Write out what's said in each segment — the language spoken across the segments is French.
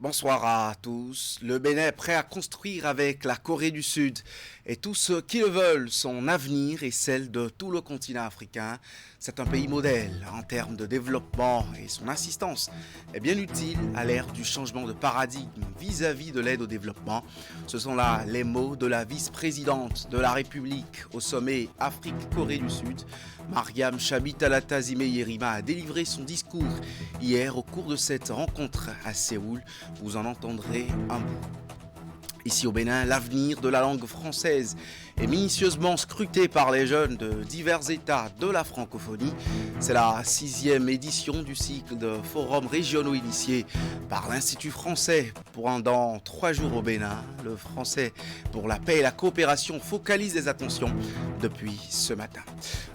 Bonsoir à tous. Le Bénin est prêt à construire avec la Corée du Sud et tous ceux qui le veulent, son avenir et celle de tout le continent africain. C'est un pays modèle en termes de développement et son assistance est bien utile à l'ère du changement de paradigme vis-à-vis de l'aide au développement. Ce sont là les mots de la vice-présidente de la République au sommet Afrique-Corée du Sud. Mariam Chabi-Talata Zimé-Yerima a délivré son discours hier au cours de cette rencontre à Séoul. Vous en entendrez un bout. Ici au Bénin, l'avenir de la langue française est minutieusement scruté par les jeunes de divers États de la francophonie. C'est la 6e édition du cycle de forums régionaux initiés par l'Institut français pendant 3 jours au Bénin. Le français pour la paix et la coopération focalise les attentions depuis ce matin.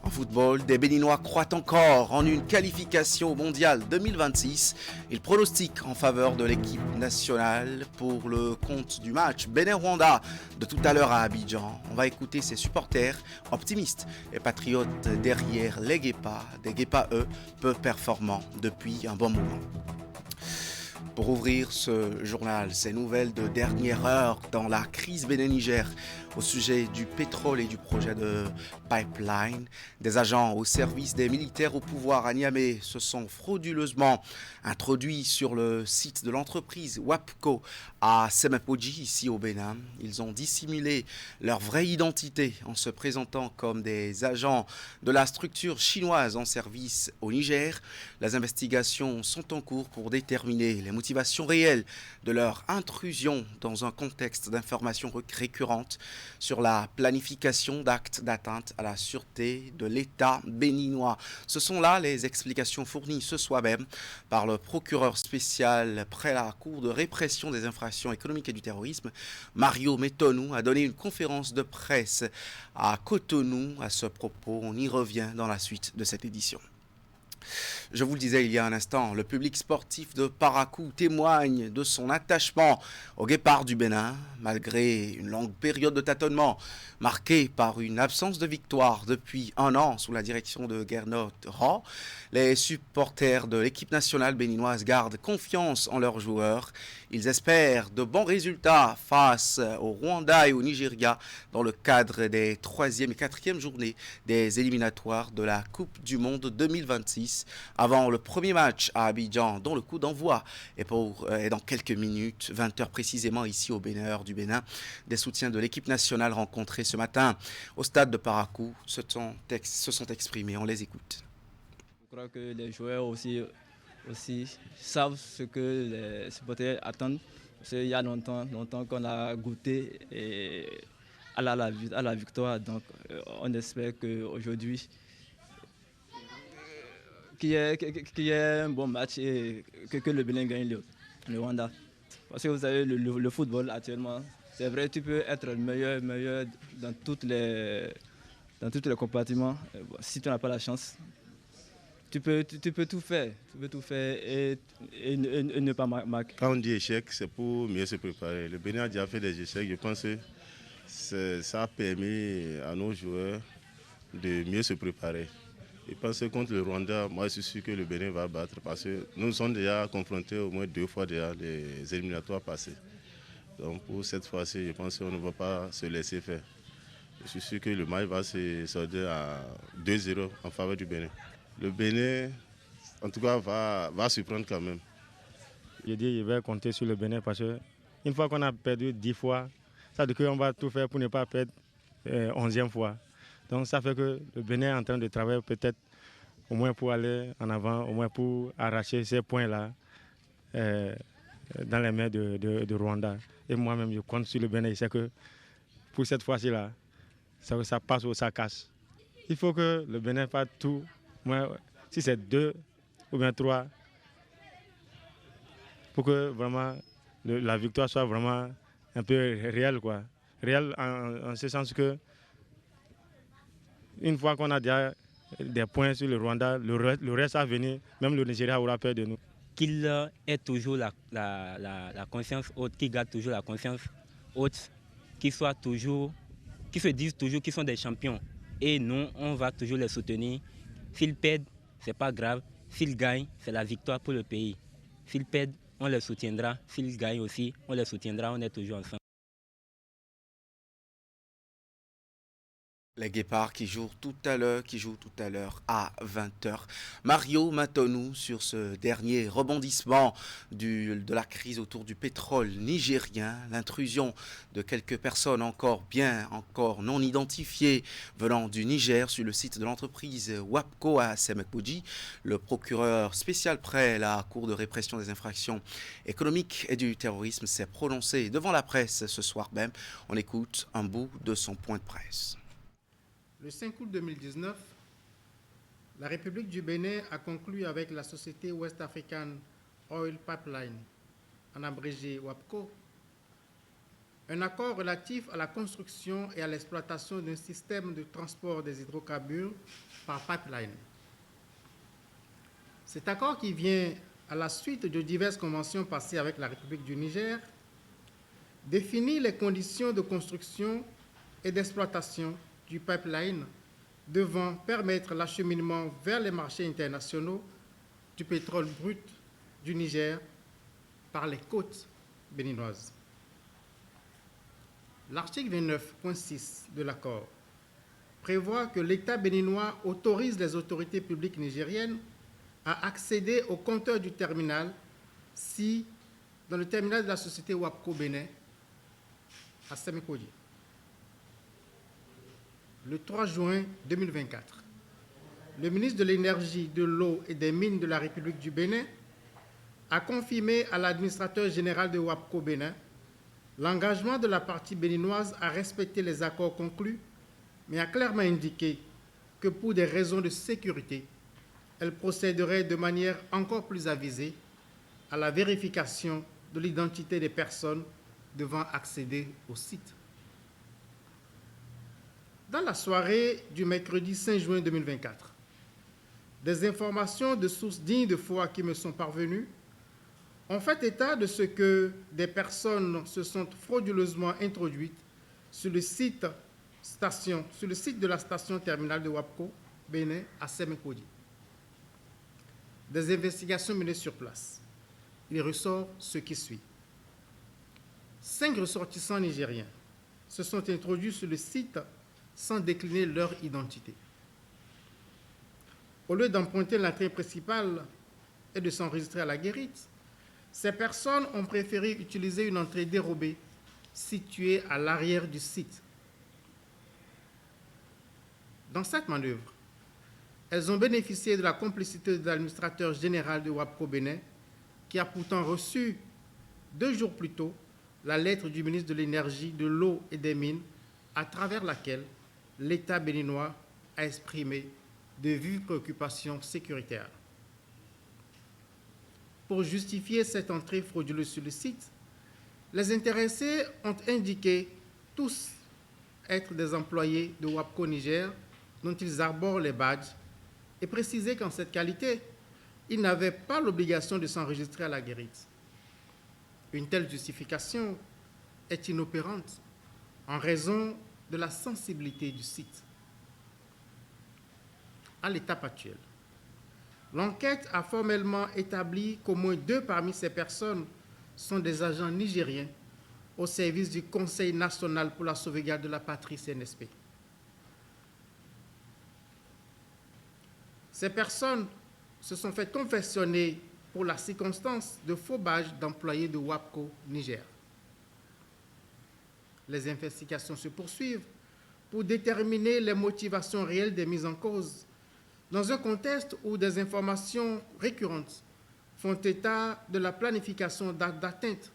En football, des Béninois croient encore en une qualification mondiale 2026. Ils pronostiquent en faveur de l'équipe nationale pour le compte du match Bénin-Rwanda de tout à l'heure à Abidjan. On va écouter ses supporters optimistes et patriotes derrière les Guépas, des Guépas eux, peu performants depuis un bon moment. Pour ouvrir ce journal, ces nouvelles de dernière heure dans la crise Bénin-Niger au sujet du pétrole et du projet de pipeline. Des agents au service des militaires au pouvoir à Niamey se sont frauduleusement introduits sur le site de l'entreprise WAPCO à Semepoji, ici au Bénin. Ils ont dissimulé leur vraie identité en se présentant comme des agents de la structure chinoise en service au Niger. Les investigations sont en cours pour déterminer les motivations réelles de leur intrusion dans un contexte d'informations récurrentes sur la planification d'actes d'atteinte à la sûreté de l'État béninois. Ce sont là les explications fournies ce soir même par le procureur spécial près la Cour de répression des infractions économiques et du terrorisme. Mario Metonou a donné une conférence de presse à Cotonou à ce propos. On y revient dans la suite de cette édition. Je vous le disais il y a un instant, le public sportif de Parakou témoigne de son attachement au Guépard du Bénin, malgré une longue période de tâtonnement marquée par une absence de victoire depuis un an sous la direction de Gernot Rohr. Les supporters de l'équipe nationale béninoise gardent confiance en leurs joueurs. Ils espèrent de bons résultats face au Rwanda et au Nigeria dans le cadre des 3e et 4e journées des éliminatoires de la Coupe du Monde 2026. Avant le premier match à Abidjan, dont le coup d'envoi est dans quelques minutes, 20h précisément ici au Bénin, heure du Bénin. Des soutiens de l'équipe nationale rencontrés ce matin au stade de Parakou se sont exprimés. On les écoute. Je crois que les joueurs aussi savent ce que les supporters attendent. Parce qu'il y a longtemps qu'on a goûté à la victoire. Donc on espère qu'aujourd'hui, qu'il y ait un bon match et que le Bénin gagne le Rwanda. Parce que vous savez, le football actuellement, c'est vrai, tu peux être le meilleur dans tous les compartiments. Si tu n'as pas la chance, tu peux tout faire. Et ne pas marquer. Quand on dit échec, c'est pour mieux se préparer. Le Bénin a déjà fait des échecs. Je pense que ça a permis à nos joueurs de mieux se préparer. Je pense que contre le Rwanda, moi je suis sûr que le Bénin va battre parce que nous sommes déjà confrontés au moins 2 fois déjà les éliminatoires passés. Donc pour cette fois-ci, je pense qu'on ne va pas se laisser faire. Je suis sûr que le match va se solder à 2-0 en faveur du Bénin. Le Bénin, en tout cas, va surprendre quand même. Je dis je vais compter sur le Bénin parce qu'une fois qu'on a perdu 10 fois, ça veut dire qu'on va tout faire pour ne pas perdre 11e fois. Donc ça fait que le Bénin est en train de travailler peut-être au moins pour aller en avant, au moins pour arracher ces points-là dans les mains de Rwanda. Et moi-même, je compte sur le Bénin. Je sais que pour cette fois-ci-là, ça passe ou ça casse. Il faut que le Bénin fasse tout. Moi, si c'est 2 ou bien 3, pour que vraiment la victoire soit vraiment un peu réelle, quoi. Réelle en ce sens que une fois qu'on a déjà des points sur le Rwanda, le reste à venir, même le Nigeria aura peur de nous. Qu'il ait toujours la conscience haute, qu'il garde toujours la conscience haute, qu'ils se disent toujours qu'ils sont des champions. Et nous, on va toujours les soutenir. S'ils perdent, ce n'est pas grave. S'ils gagnent, c'est la victoire pour le pays. S'ils perdent, on les soutiendra. S'ils gagnent aussi, on les soutiendra, on est toujours ensemble. Les Guépards qui jouent tout à l'heure à 20h. Mario Matonou sur ce dernier rebondissement de la crise autour du pétrole nigérien, l'intrusion de quelques personnes encore non identifiées venant du Niger sur le site de l'entreprise WAPCO à Semekoji. Le procureur spécial près la Cour de répression des infractions économiques et du terrorisme s'est prononcé devant la presse ce soir même. On écoute un bout de son point de presse. Le 5 août 2019, la République du Bénin a conclu avec la société West African Oil Pipeline, en abrégé WAPCO, un accord relatif à la construction et à l'exploitation d'un système de transport des hydrocarbures par pipeline. Cet accord, qui vient à la suite de diverses conventions passées avec la République du Niger, définit les conditions de construction et d'exploitation du pipeline devant permettre l'acheminement vers les marchés internationaux du pétrole brut du Niger par les côtes béninoises. L'article 29.6 de l'accord prévoit que l'État béninois autorise les autorités publiques nigériennes à accéder au compteur du terminal si, dans le terminal de la société WAPCO Bénin, à Semekoji. Le 3 juin 2024, le ministre de l'Énergie, de l'Eau et des Mines de la République du Bénin a confirmé à l'administrateur général de WAPCO Bénin l'engagement de la partie béninoise à respecter les accords conclus, mais a clairement indiqué que pour des raisons de sécurité, elle procéderait de manière encore plus avisée à la vérification de l'identité des personnes devant accéder au site. Dans la soirée du mercredi 5 juin 2024, des informations de sources dignes de foi qui me sont parvenues ont fait état de ce que des personnes se sont frauduleusement introduites sur le site de la station terminale de WAPCO Bénin à Semekoji. Des investigations menées sur place. Il ressort ce qui suit. 5 ressortissants nigériens se sont introduits sur le site sans décliner leur identité. Au lieu d'emprunter l'entrée principale et de s'enregistrer à la guérite, ces personnes ont préféré utiliser une entrée dérobée située à l'arrière du site. Dans cette manœuvre, elles ont bénéficié de la complicité de l'administrateur général de WAPCO Bénin, qui a pourtant reçu 2 jours plus tôt la lettre du ministre de l'Énergie, de l'Eau et des Mines, à travers laquelle l'État béninois a exprimé de vives préoccupations sécuritaires. Pour justifier cette entrée frauduleuse sur le site, les intéressés ont indiqué tous être des employés de WAPCO Niger dont ils arborent les badges et précisé qu'en cette qualité, ils n'avaient pas l'obligation de s'enregistrer à la guérite. Une telle justification est inopérante en raison de la sensibilité du site. À l'étape actuelle, l'enquête a formellement établi qu'au moins 2 parmi ces personnes sont des agents nigériens au service du Conseil national pour la sauvegarde de la patrie CNSP. Ces personnes se sont fait confectionner pour la circonstance de faux badges d'employés de WAPCO Niger. Les investigations se poursuivent pour déterminer les motivations réelles des mises en cause, dans un contexte où des informations récurrentes font état de la planification d'atteinte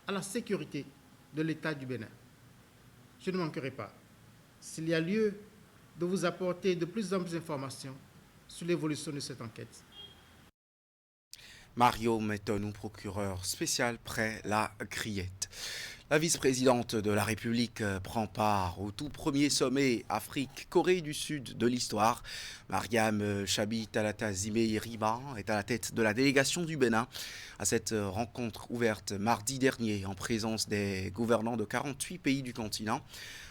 à la sécurité de l'État du Bénin. Je ne manquerai pas, s'il y a lieu, de vous apporter de plus en plus d'informations sur l'évolution de cette enquête. Mario Matonou, procureur spécial près la Criette. La vice-présidente de la République prend part au tout premier sommet Afrique-Corée du Sud de l'histoire. Mariam Chabi Talata Zimé Riba est à la tête de la délégation du Bénin à cette rencontre ouverte mardi dernier en présence des gouvernants de 48 pays du continent.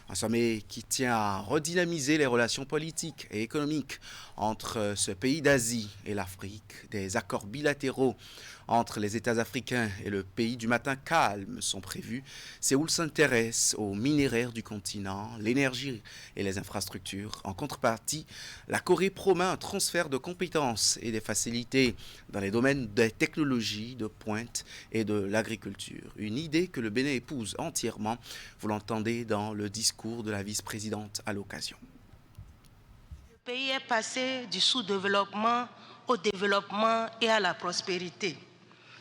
Un sommet qui tient à redynamiser les relations politiques et économiques entre ce pays d'Asie et l'Afrique. Des accords bilatéraux entre les États africains et le pays du matin calme sont prévus. Séoul s'intéresse aux minéraires du continent, l'énergie et les infrastructures. En contrepartie, la Corée promet un transfert de compétences et des facilités dans les domaines des technologies de pointe et de l'agriculture. Une idée que le Bénin épouse entièrement. Vous l'entendez dans le discours de la vice-présidente à l'occasion. Le pays est passé du sous-développement au développement et à la prospérité.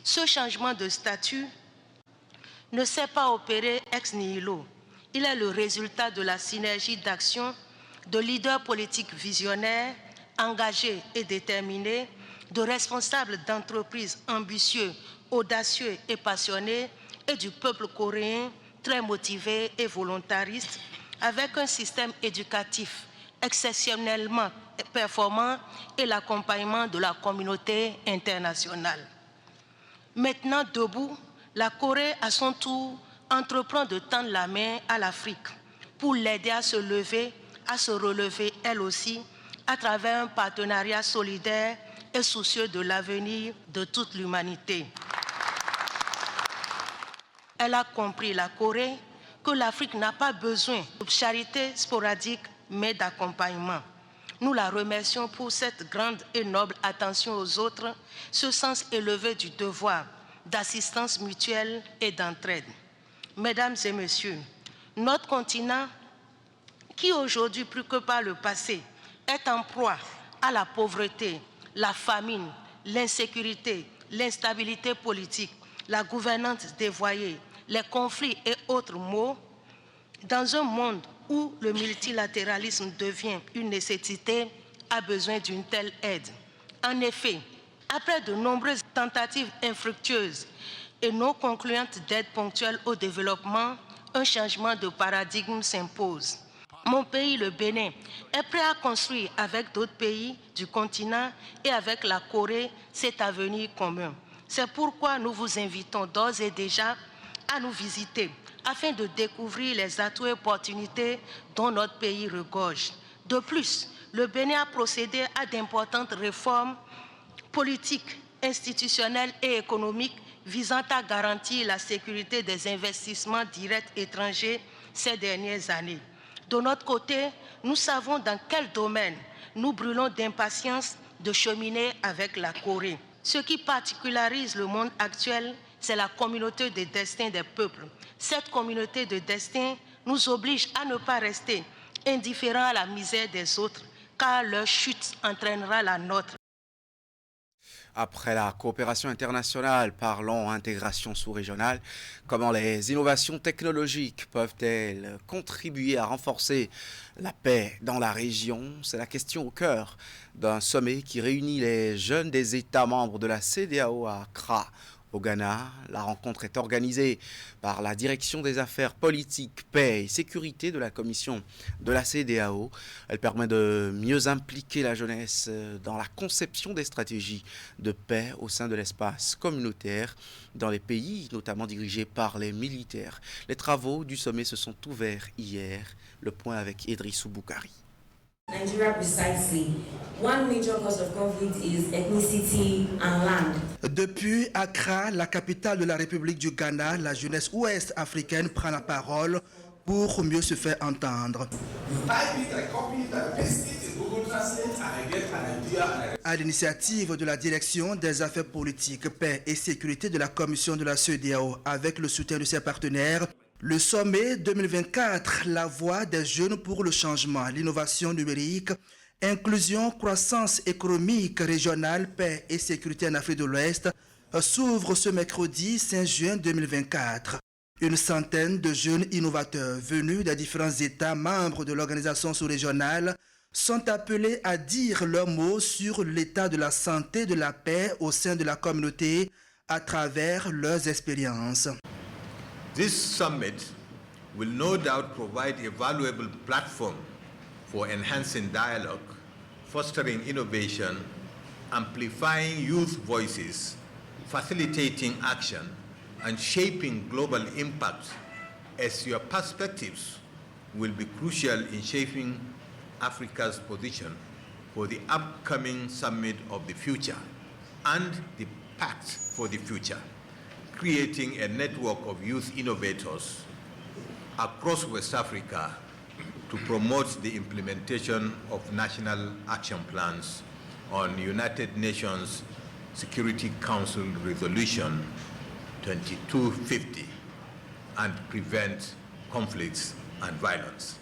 Ce changement de statut ne s'est pas opéré ex nihilo. Il est le résultat de la synergie d'action de leaders politiques visionnaires, engagés et déterminés, de responsables d'entreprises ambitieux, audacieux et passionnés, et du peuple coréen très motivé et volontariste, avec un système éducatif exceptionnellement performant et l'accompagnement de la communauté internationale. Maintenant debout, la Corée, à son tour, entreprend de tendre la main à l'Afrique pour l'aider à se lever, à se relever elle aussi, à travers un partenariat solidaire et soucieux de l'avenir de toute l'humanité. Elle a compris, la Corée, que l'Afrique n'a pas besoin de charité sporadique, mais d'accompagnement. Nous la remercions pour cette grande et noble attention aux autres, ce sens élevé du devoir d'assistance mutuelle et d'entraide. Mesdames et messieurs, notre continent, qui aujourd'hui plus que par le passé, est en proie à la pauvreté, la famine, l'insécurité, l'instabilité politique, la gouvernance dévoyée, les conflits et autres maux, dans un monde où le multilatéralisme devient une nécessité, a besoin d'une telle aide. En effet, après de nombreuses tentatives infructueuses et non concluantes d'aide ponctuelle au développement, un changement de paradigme s'impose. Mon pays, le Bénin, est prêt à construire avec d'autres pays du continent et avec la Corée cet avenir commun. C'est pourquoi nous vous invitons d'ores et déjà à nous visiter afin de découvrir les atouts et opportunités dont notre pays regorge. De plus, le Bénin a procédé à d'importantes réformes politiques, institutionnelles et économiques visant à garantir la sécurité des investissements directs étrangers ces dernières années. De notre côté, nous savons dans quel domaine nous brûlons d'impatience de cheminer avec la Corée. Ce qui particularise le monde actuel, c'est la communauté de destin des peuples. Cette communauté de destin nous oblige à ne pas rester indifférents à la misère des autres, car leur chute entraînera la nôtre. Après la coopération internationale, parlons intégration sous-régionale. Comment les innovations technologiques peuvent-elles contribuer à renforcer la paix dans la région? C'est la question au cœur d'un sommet qui réunit les jeunes des États membres de la CEDEAO à Accra, au Ghana. La rencontre est organisée par la Direction des affaires politiques, paix et sécurité de la Commission de la CEDEAO. Elle permet de mieux impliquer la jeunesse dans la conception des stratégies de paix au sein de l'espace communautaire dans les pays, notamment dirigés par les militaires. Les travaux du sommet se sont ouverts hier. Le point avec Idrissou Boukari. Nigeria precisely. One major cause of conflict is ethnicity and land. Depuis Accra, la capitale de la République du Ghana, la jeunesse ouest africaine prend la parole pour mieux se faire entendre. À l'initiative de la Direction des affaires politiques, paix et sécurité de la Commission de la CEDEAO, avec le soutien de ses partenaires, le sommet 2024, la voie des jeunes pour le changement, l'innovation numérique, inclusion, croissance économique régionale, paix et sécurité en Afrique de l'Ouest, s'ouvre ce mercredi 5 juin 2024. Une centaine de jeunes innovateurs venus des différents États membres de l'organisation sous-régionale sont appelés à dire leurs mots sur l'état de la santé de la paix au sein de la communauté à travers leurs expériences. This summit will no doubt provide a valuable platform for enhancing dialogue, fostering innovation, amplifying youth voices, facilitating action, and shaping global impact, as your perspectives will be crucial in shaping Africa's position for the upcoming Summit of the Future and the pact for the future, creating a network of youth innovators across West Africa to promote the implementation of national action plans on United Nations Security Council Resolution 2250 and prevent conflicts and violence.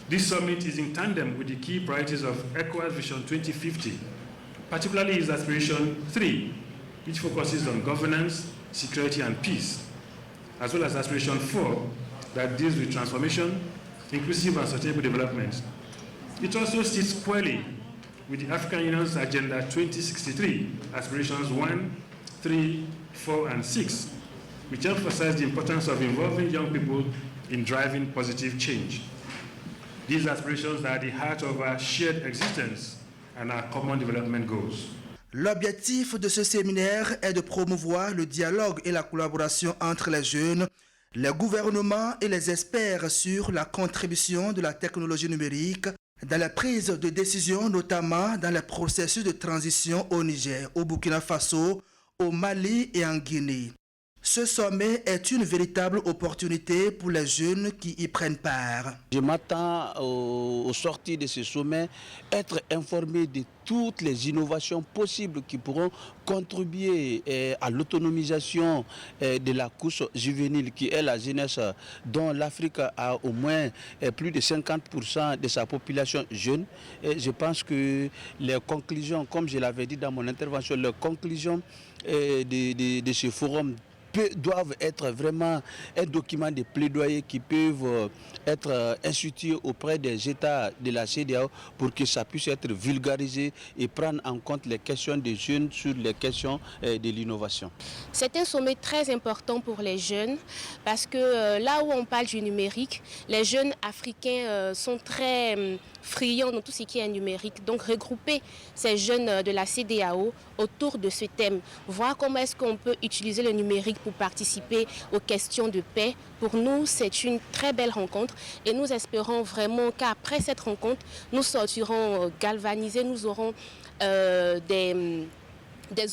This summit is in tandem with the key priorities of ECOWAS Vision 2050, particularly its Aspiration 3, which focuses on governance, security, and peace, as well as Aspiration 4, that deals with transformation, inclusive and sustainable development. It also sits squarely with the African Union's Agenda 2063, Aspirations 1, 3, 4, and 6, which emphasize the importance of involving young people in driving positive change. These aspirations are at the heart of our shared existence and our common development goals. L'objectif de ce séminaire est de promouvoir le dialogue et la collaboration entre les jeunes, les gouvernements et les experts sur la contribution de la technologie numérique dans la prise de décision, notamment dans les processus de transition au Niger, au Burkina Faso, au Mali et en Guinée. Ce sommet est une véritable opportunité pour les jeunes qui y prennent part. Je m'attends aux sorties de ce sommet, être informé de toutes les innovations possibles qui pourront contribuer à l'autonomisation de la couche juvénile qui est la jeunesse dont l'Afrique a au moins plus de 50% de sa population jeune. Et je pense que les conclusions, comme je l'avais dit dans mon intervention, les conclusions de ce forum doivent être vraiment un document de plaidoyer qui peuvent être institués auprès des États de la CEDEAO pour que ça puisse être vulgarisé et prendre en compte les questions des jeunes sur les questions de l'innovation. C'est un sommet très important pour les jeunes parce que là où on parle du numérique, les jeunes africains sont très friands dans tout ce qui est numérique. Donc regrouper ces jeunes de la CEDEAO autour de ce thème, voir comment est-ce qu'on peut utiliser le numérique pour participer aux questions de paix. Pour nous, c'est une très belle rencontre et nous espérons vraiment qu'après cette rencontre, nous sortirons galvanisés, nous aurons des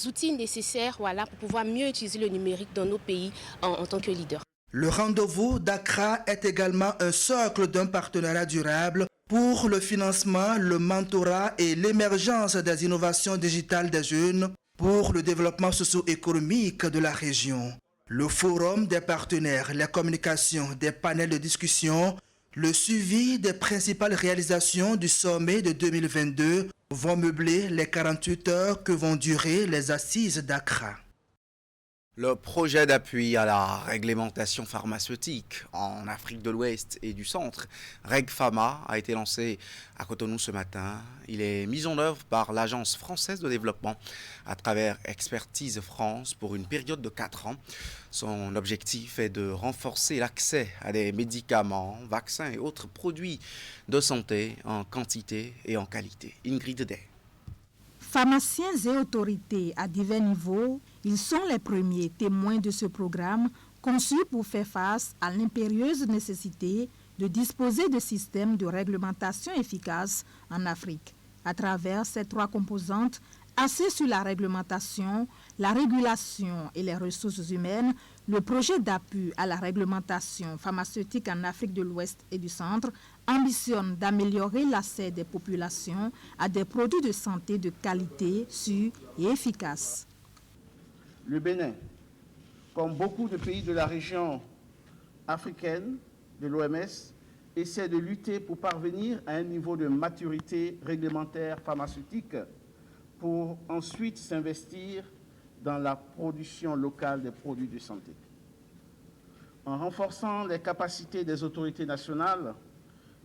outils nécessaires pour pouvoir mieux utiliser le numérique dans nos pays en tant que leader. Le rendez-vous d'Accra est également un socle d'un partenariat durable pour le financement, le mentorat et l'émergence des innovations digitales des jeunes pour le développement socio-économique de la région. Le forum des partenaires, les communications, des panels de discussion, le suivi des principales réalisations du sommet de 2022 vont meubler les 48 heures que vont durer les assises d'Accra. Le projet d'appui à la réglementation pharmaceutique en Afrique de l'Ouest et du Centre, RegPharma, a été lancé à Cotonou ce matin. Il est mis en œuvre par l'Agence française de développement à travers Expertise France pour une période de 4 ans. Son objectif est de renforcer l'accès à des médicaments, vaccins et autres produits de santé en quantité et en qualité. Ingrid Day. Pharmaciens et autorités à divers niveaux, ils sont les premiers témoins de ce programme conçu pour faire face à l'impérieuse nécessité de disposer de systèmes de réglementation efficaces en Afrique. À travers ces 3 composantes, axées sur la réglementation, la régulation et les ressources humaines, le projet d'appui à la réglementation pharmaceutique en Afrique de l'Ouest et du Centre ambitionne d'améliorer l'accès des populations à des produits de santé de qualité, sûrs et efficaces. Le Bénin, comme beaucoup de pays de la région africaine de l'OMS, essaie de lutter pour parvenir à un niveau de maturité réglementaire pharmaceutique pour ensuite s'investir dans la production locale des produits de santé. En renforçant les capacités des autorités nationales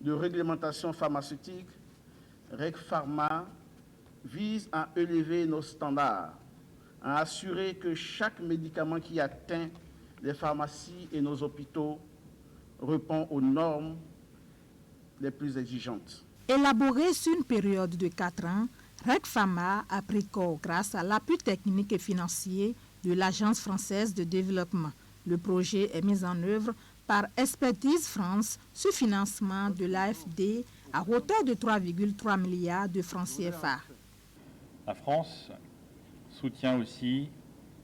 de réglementation pharmaceutique, RegPharma vise à élever nos standards, à assurer que chaque médicament qui atteint les pharmacies et nos hôpitaux répond aux normes les plus exigeantes. Élaboré sur une période de 4 ans, RegPharma a pris corps grâce à l'appui technique et financier de l'Agence française de développement. Le projet est mis en œuvre par Expertise France sous financement de l'AFD à hauteur de 3,3 milliards de francs CFA. La France soutient aussi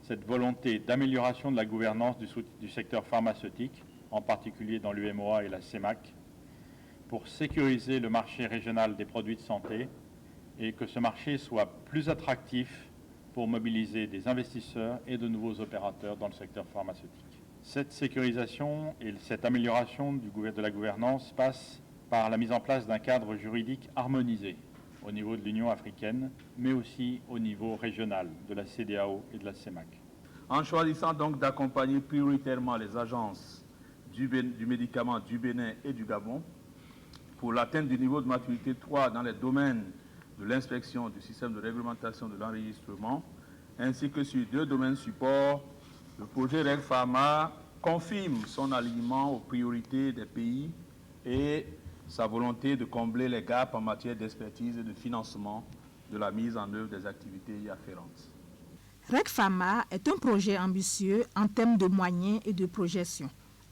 cette volonté d'amélioration de la gouvernance du secteur pharmaceutique, en particulier dans l'UMOA et la CEMAC, pour sécuriser le marché régional des produits de santé et que ce marché soit plus attractif pour mobiliser des investisseurs et de nouveaux opérateurs dans le secteur pharmaceutique. Cette sécurisation et cette amélioration de la gouvernance passe par la mise en place d'un cadre juridique harmonisé au niveau de l'Union africaine, mais aussi au niveau régional de la CEDEAO et de la CEMAC. En choisissant donc d'accompagner prioritairement les agences du médicament du Bénin et du Gabon pour l'atteinte du niveau de maturité 3 dans les domaines de l'inspection du système de réglementation de l'enregistrement, ainsi que sur 2 domaines support, le projet Reg Pharma confirme son alignement aux priorités des pays et sa volonté de combler les gaps en matière d'expertise et de financement de la mise en œuvre des activités y afférentes. Reg Pharma est un projet ambitieux en termes de moyens et de projection.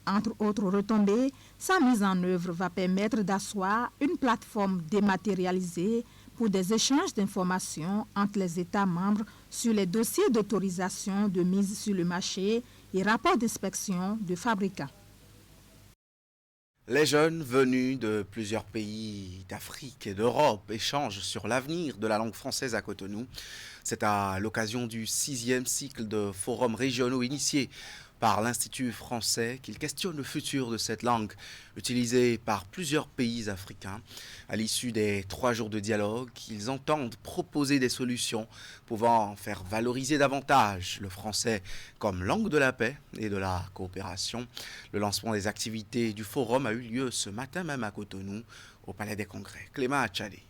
Entre autres retombées, sa mise en œuvre va permettre d'asseoir une plateforme dématérialisée pour des échanges d'informations entre les États membres sur les dossiers d'autorisation de mise sur le marché et rapports d'inspection de fabricants. Les jeunes venus de plusieurs pays d'Afrique et d'Europe échangent sur l'avenir de la langue française à Cotonou. C'est à l'occasion du 6e cycle de forums régionaux initiés par l'Institut français qu'ils questionnent le futur de cette langue utilisée par plusieurs pays africains. À l'issue des 3 jours de dialogue, ils entendent proposer des solutions pouvant faire valoriser davantage le français comme langue de la paix et de la coopération. Le lancement des activités du forum a eu lieu ce matin même à Cotonou, au Palais des Congrès. Clément Achadé.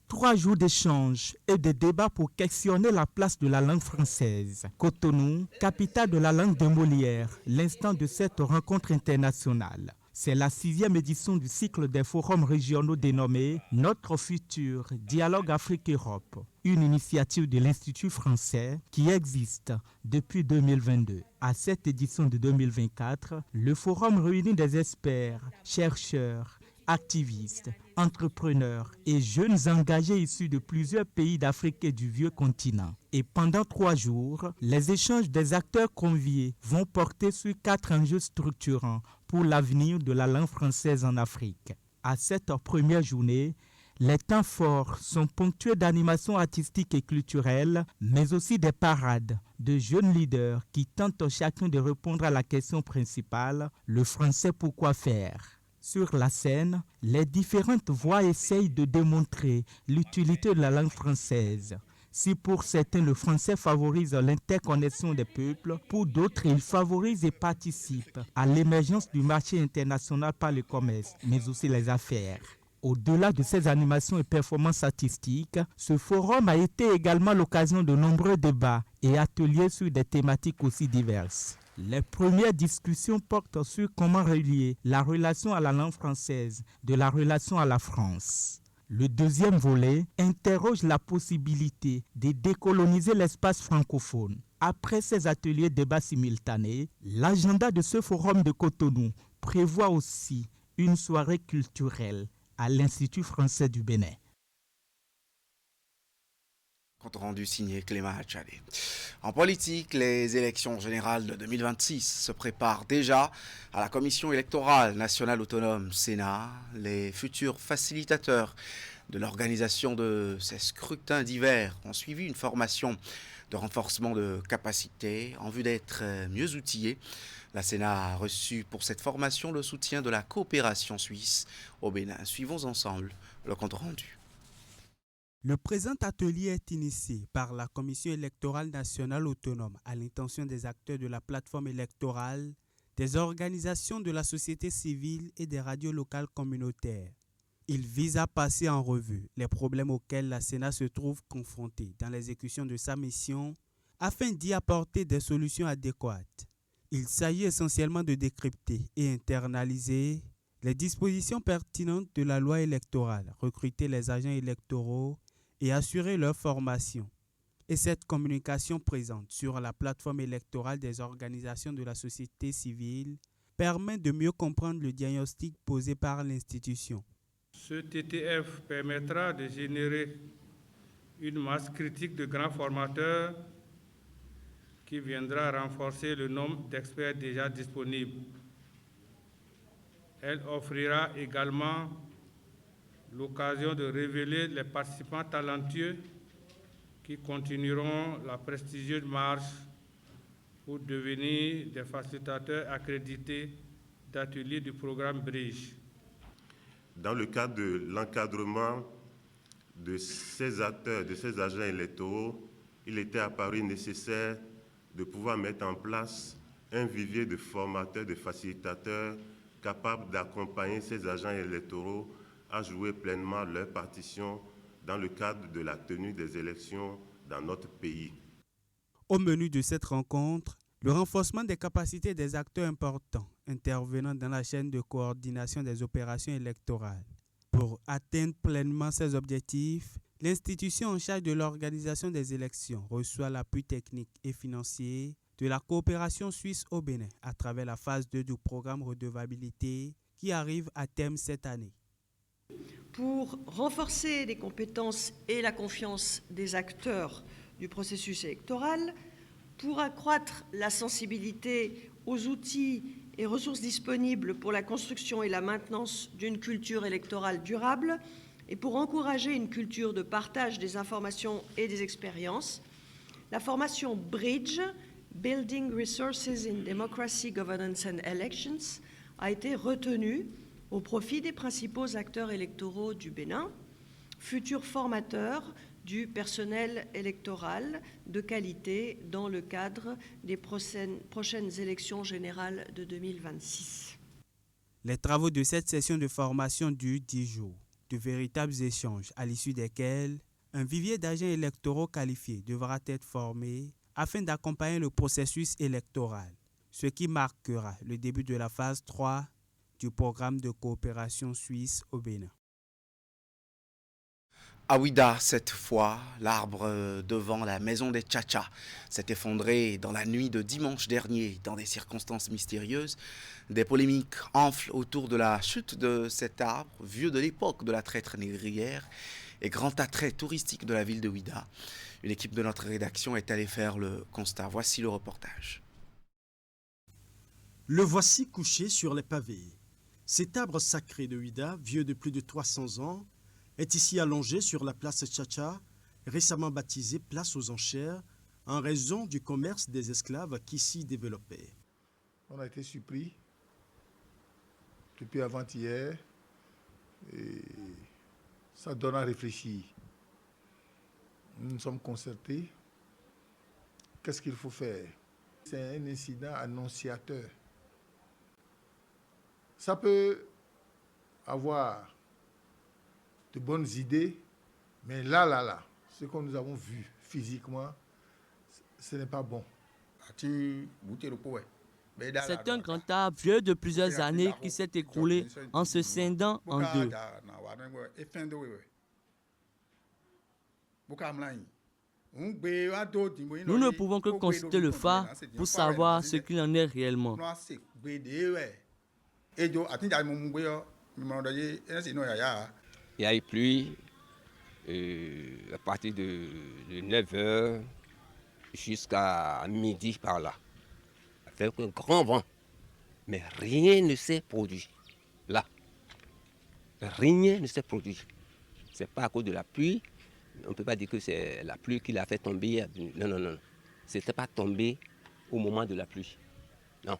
Trois jours d'échanges et de débats pour questionner la place de la langue française. Cotonou, capitale de la langue de Molière, l'instant de cette rencontre internationale. C'est la 6e édition du cycle des forums régionaux dénommé « Notre futur, dialogue Afrique-Europe », une initiative de l'Institut français qui existe depuis 2022. À cette édition de 2024, le forum réunit des experts, chercheurs, activistes, entrepreneurs et jeunes engagés issus de plusieurs pays d'Afrique et du vieux continent. Et pendant 3 jours, les échanges des acteurs conviés vont porter sur 4 enjeux structurants pour l'avenir de la langue française en Afrique. À cette première journée, les temps forts sont ponctués d'animations artistiques et culturelles, mais aussi des parades de jeunes leaders qui tentent chacun de répondre à la question principale, le français pourquoi faire ? Sur la scène, les différentes voix essayent de démontrer l'utilité de la langue française. Si pour certains le français favorise l'interconnexion des peuples, pour d'autres il favorise et participe à l'émergence du marché international par le commerce, mais aussi les affaires. Au-delà de ces animations et performances artistiques, ce forum a été également l'occasion de nombreux débats et ateliers sur des thématiques aussi diverses. Les premières discussions portent sur comment relier la relation à la langue française de la relation à la France. Le deuxième volet interroge la possibilité de décoloniser l'espace francophone. Après ces ateliers débats simultanés, l'agenda de ce forum de Cotonou prévoit aussi une soirée culturelle à l'Institut français du Bénin. Compte rendu signé Clément Achadé. En politique, les élections générales de 2026 se préparent déjà à la Commission électorale nationale autonome Sénat. Les futurs facilitateurs de l'organisation de ces scrutins divers ont suivi une formation de renforcement de capacité en vue d'être mieux outillés. La Sénat a reçu pour cette formation le soutien de la coopération suisse au Bénin. Suivons ensemble le compte rendu. Le présent atelier est initié par la Commission électorale nationale autonome à l'intention des acteurs de la plateforme électorale, des organisations de la société civile et des radios locales communautaires. Il vise à passer en revue les problèmes auxquels la Sénat se trouve confrontée dans l'exécution de sa mission afin d'y apporter des solutions adéquates. Il s'agit essentiellement de décrypter et internaliser les dispositions pertinentes de la loi électorale, recruter les agents électoraux et assurer leur formation. Et cette communication présente sur la plateforme électorale des organisations de la société civile permet de mieux comprendre le diagnostic posé par l'institution, Ce TTF permettra de générer une masse critique de grands formateurs qui viendra renforcer le nombre d'experts déjà disponibles. Elle offrira également l'occasion de révéler les participants talentueux qui continueront la prestigieuse marche pour devenir des facilitateurs accrédités d'ateliers du programme Bridge. Dans le cadre de l'encadrement de ces acteurs, de ces agents électoraux, il était apparu nécessaire de pouvoir mettre en place un vivier de formateurs, de facilitateurs capables d'accompagner ces agents électoraux à jouer pleinement leur partition dans le cadre de la tenue des élections dans notre pays. Au menu de cette rencontre, le renforcement des capacités des acteurs importants intervenant dans la chaîne de coordination des opérations électorales. Pour atteindre pleinement ces objectifs, l'institution en charge de l'organisation des élections reçoit l'appui technique et financier de la coopération suisse au Bénin à travers la phase 2 du programme redevabilité qui arrive à terme cette année. Pour renforcer les compétences et la confiance des acteurs du processus électoral, pour accroître la sensibilité aux outils et ressources disponibles pour la construction et la maintenance d'une culture électorale durable et pour encourager une culture de partage des informations et des expériences, la formation Bridge, Building Resources in Democracy, Governance and Elections, a été retenue au profit des principaux acteurs électoraux du Bénin, futurs formateurs du personnel électoral de qualité dans le cadre des prochaines élections générales de 2026. Les travaux de cette session de formation durent 10 jours, de véritables échanges à l'issue desquels un vivier d'agents électoraux qualifiés devra être formé afin d'accompagner le processus électoral, ce qui marquera le début de la phase 3 du programme de coopération suisse au Bénin. À Ouida, cette fois, l'arbre devant la maison des Tchatcha s'est effondré dans la nuit de dimanche dernier dans des circonstances mystérieuses. Des polémiques enflent autour de la chute de cet arbre, vieux de l'époque de la traître négrière et grand attrait touristique de la ville de Ouida. Une équipe de notre rédaction est allée faire le constat. Voici le reportage. Le voici couché sur les pavés. Cet arbre sacré de Ouida, vieux de plus de 300 ans, est ici allongé sur la place Tchatcha, récemment baptisée place aux enchères, en raison du commerce des esclaves qui s'y développait. On a été surpris depuis avant-hier et ça donne à réfléchir. Nous nous sommes concertés. Qu'est-ce qu'il faut faire? C'est un incident annonciateur. Ça peut avoir de bonnes idées, mais là, ce que nous avons vu physiquement, ce n'est pas bon. C'est un grand arbre vieux de plusieurs années qui s'est écroulé en se scindant en deux. Nous ne pouvons que consulter le phare pour savoir ce qu'il en est réellement. Il y a eu pluie à partir de 9h jusqu'à midi par là. Avec un grand vent. Mais rien ne s'est produit. Là. Rien ne s'est produit. Ce n'est pas à cause de la pluie. On ne peut pas dire que c'est la pluie qui l'a fait tomber. Non. Ce n'était pas tombé au moment de la pluie. Non.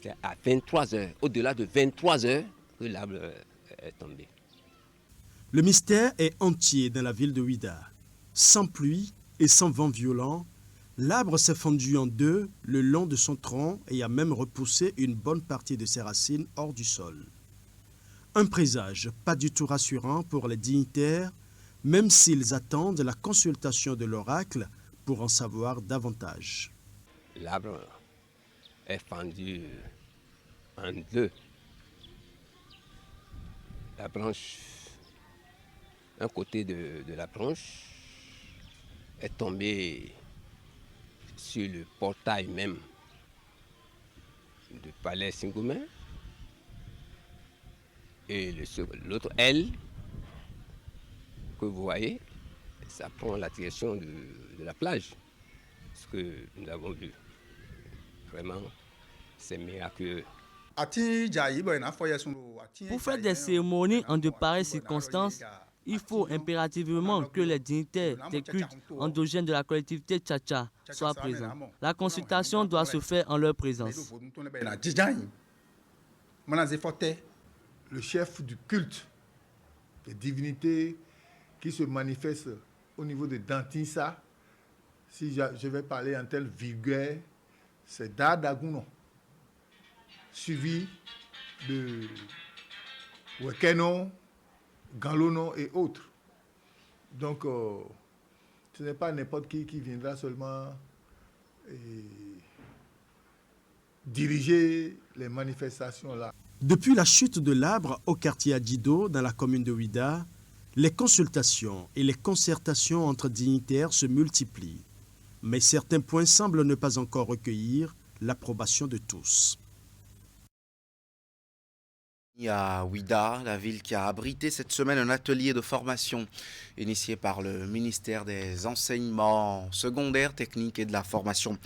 C'est à 23h, au-delà de 23h, que l'arbre est tombé. Le mystère est entier dans la ville de Ouida. Sans pluie et sans vent violent, l'arbre s'est fendu en deux le long de son tronc et a même repoussé une bonne partie de ses racines hors du sol. Un présage pas du tout rassurant pour les dignitaires, même s'ils attendent la consultation de l'oracle pour en savoir davantage. L'arbre est fendu en deux. La branche, un côté de la branche est tombé sur le portail même du palais Singomé. Et l'autre aile que vous voyez, ça prend la direction de la plage. Ce que nous avons vu. Vraiment, c'est miraculeux. Pour faire des cérémonies en de pareilles circonstances, il faut impérativement que les dignitaires des cultes endogènes de la collectivité Tchatcha soient présents. La consultation doit se faire en leur présence. Le chef du culte, des divinités qui se manifestent au niveau de Dantissa, si je vais parler en tel vulgaire, c'est Dadaguno, suivi de Wekeno, Galono et autres. Donc, ce n'est pas n'importe qui viendra seulement diriger les manifestations là. Depuis la chute de l'arbre au quartier Adido, dans la commune de Ouida, les consultations et les concertations entre dignitaires se multiplient. Mais certains points semblent ne pas encore recueillir l'approbation de tous. À Ouida, la ville qui a abrité cette semaine un atelier de formation initié par le ministère des Enseignements secondaires, techniques et de la formation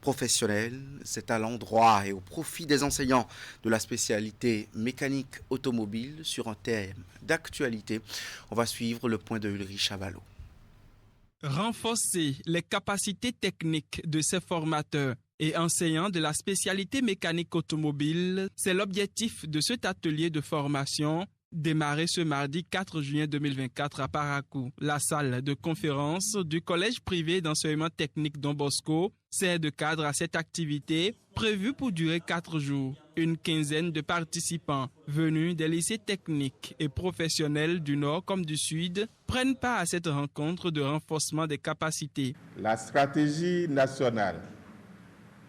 professionnelle. C'est à l'endroit et au profit des enseignants de la spécialité mécanique automobile sur un thème d'actualité. On va suivre le point de Ulrich Chavalot. Renforcer les capacités techniques de ces formateurs et enseignants de la spécialité mécanique automobile, c'est l'objectif de cet atelier de formation démarré ce mardi 4 juin 2024 à Parakou. La salle de conférence du collège privé d'enseignement technique Don Bosco sert de cadre à cette activité prévue pour durer 4 jours. Une quinzaine de participants venus des lycées techniques et professionnels du Nord comme du Sud prennent part à cette rencontre de renforcement des capacités. La stratégie nationale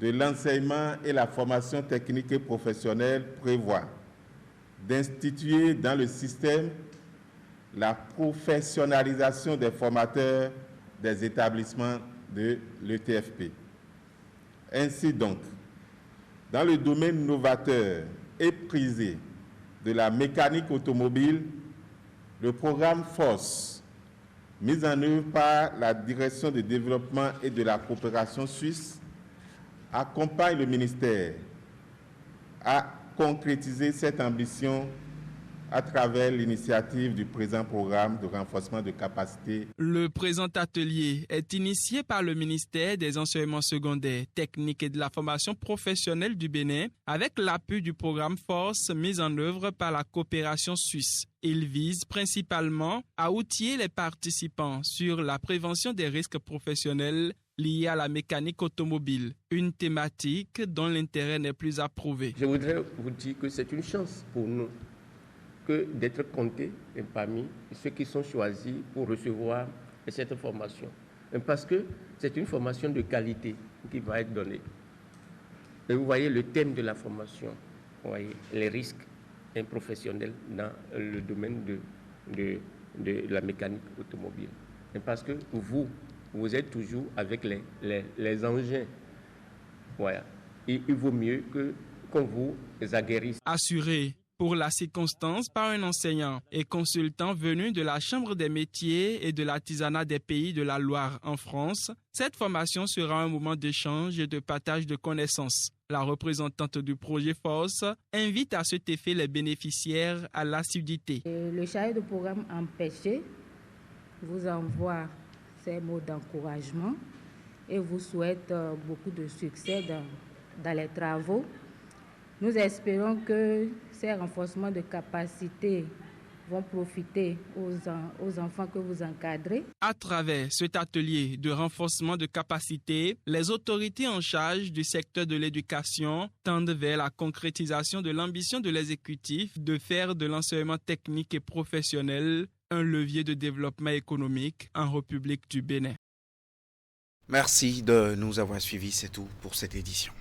de l'enseignement et la formation technique et professionnelle prévoit d'instituer dans le système la professionnalisation des formateurs des établissements de l'ETFP. Ainsi donc, dans le domaine novateur et prisé de la mécanique automobile, le programme FORCE, mis en œuvre par la Direction de développement et de la coopération suisse, accompagne le ministère à concrétiser cette ambition à travers l'initiative du présent programme de renforcement de capacités. Le présent atelier est initié par le ministère des Enseignements secondaires, techniques et de la formation professionnelle du Bénin avec l'appui du programme FORCE mis en œuvre par la coopération suisse. Il vise principalement à outiller les participants sur la prévention des risques professionnels liés à la mécanique automobile, une thématique dont l'intérêt n'est plus à prouver. Je voudrais vous dire que c'est une chance pour nous que d'être comptés parmi ceux qui sont choisis pour recevoir cette formation. Parce que c'est une formation de qualité qui va être donnée. Et vous voyez le thème de la formation, vous voyez les risques professionnels dans le domaine de la mécanique automobile. Parce que vous êtes toujours avec les engins. Voilà. Et il vaut mieux qu'on vous aguerrisse. Assuré pour la circonstance par un enseignant et consultant venu de la Chambre des métiers et de l'artisanat des pays de la Loire en France, cette formation sera un moment d'échange et de partage de connaissances. La représentante du projet FORCE invite à cet effet les bénéficiaires à l'assiduité. Le chargé de programme empêché vous envoie ces mots d'encouragement et vous souhaite beaucoup de succès dans les travaux. Nous espérons que ces renforcements de capacités vont profiter aux enfants que vous encadrez. À travers cet atelier de renforcement de capacités, les autorités en charge du secteur de l'éducation tendent vers la concrétisation de l'ambition de l'exécutif de faire de l'enseignement technique et professionnel un levier de développement économique en République du Bénin. Merci de nous avoir suivis, c'est tout pour cette édition.